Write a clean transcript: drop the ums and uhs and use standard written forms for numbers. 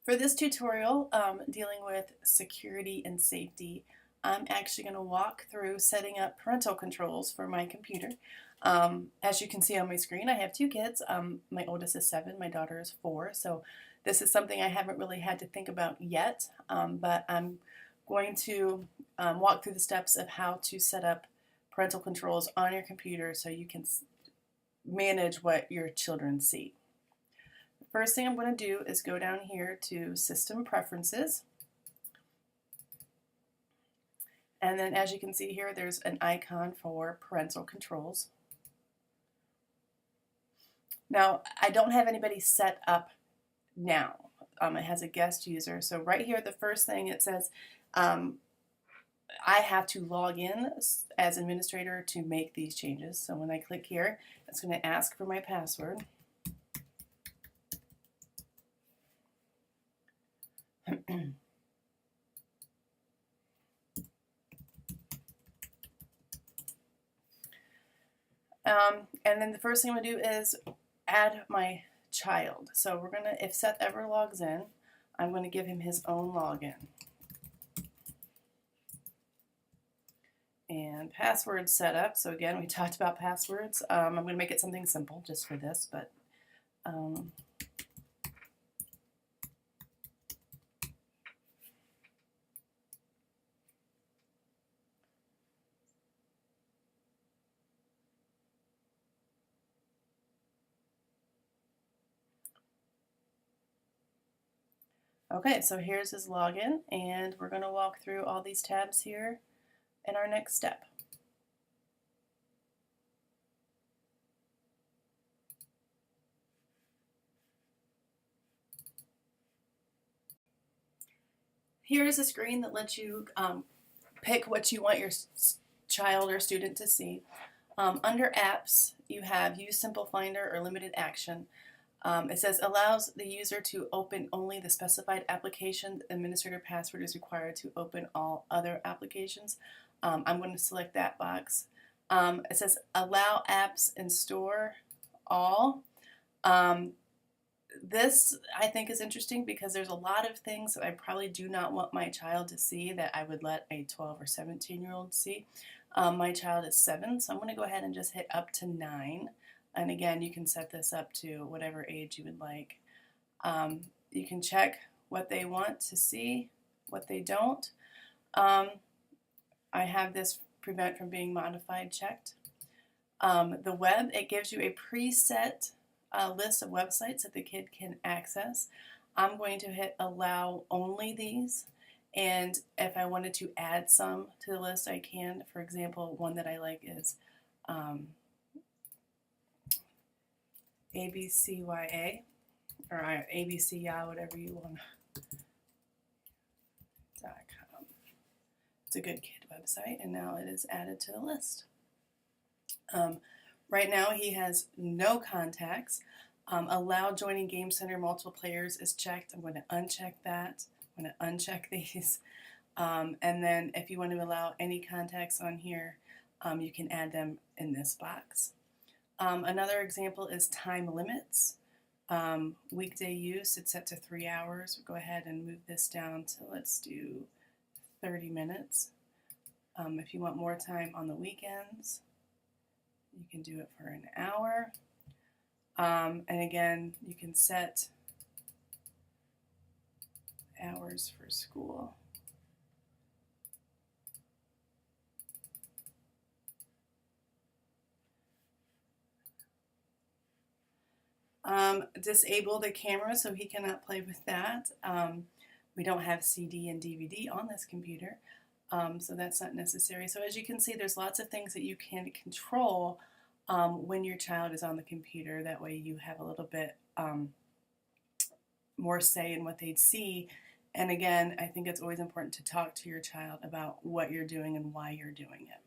For this tutorial, dealing with security and safety, I'm actually going to walk through setting up parental controls for my computer. As you can see on my screen, I have two kids. My oldest is 7, my daughter is 4, so this is something I haven't really had to think about yet, but I'm going to walk through the steps of how to set up parental controls on your computer so you can manage what your children see. First thing I'm going to do is go down here to System Preferences. And then as you can see here, there's an icon for parental controls. Now, I don't have anybody set up now. It has a guest user. So right here, the first thing it says, I have to log in as administrator to make these changes. So when I click here, it's going to ask for my password. And then the first thing I'm going to do is add my child. So we're going to, if Seth ever logs in, I'm going to give him his own login. And password setup. So again, we talked about passwords. I'm going to make it something simple just for this, but okay, so here's his login, and we're going to walk through all these tabs here in our next step. Here is a screen that lets you pick what you want your child or student to see. Under Apps, you have Use Simple Finder or Limited Action. It says allows the user to open only the specified application. The administrator password is required to open all other applications. I'm going to select that box. It says allow apps and store all. This I think is interesting because there's a lot of things that I probably do not want my child to see that I would let a 12 or 17-year-old see. My child is 7, so I'm going to go ahead and just hit up to 9. And again, you can set this up to whatever age you would like. You can check what they want to see, what they don't. I have this prevent from being modified checked. The web, it gives you a preset list of websites that the kid can access. I'm going to hit allow only these, and if I wanted to add some to the list, I can. For example, one that I like is ABCYA, or ABCYA, whatever you want. .com. It's a good kid website, and now it is added to the list. Right now he has no contacts. Allow joining Game Center multiple players is checked. I'm going to uncheck that. I'm going to uncheck these. And then if you want to allow any contacts on here, you can add them in this box. Another example is time limits. Weekday use, it's set to 3 hours. We'll go ahead and move this down to, let's do 30 minutes. If you want more time on the weekends, you can do it for an hour. And again, you can set hours for school. Disable the camera so he cannot play with that. We don't have CD and DVD on this computer, so that's not necessary. So as you can see, there's lots of things that you can control when your child is on the computer. That way you have a little bit more say in what they'd see. And again, I think it's always important to talk to your child about what you're doing and why you're doing it.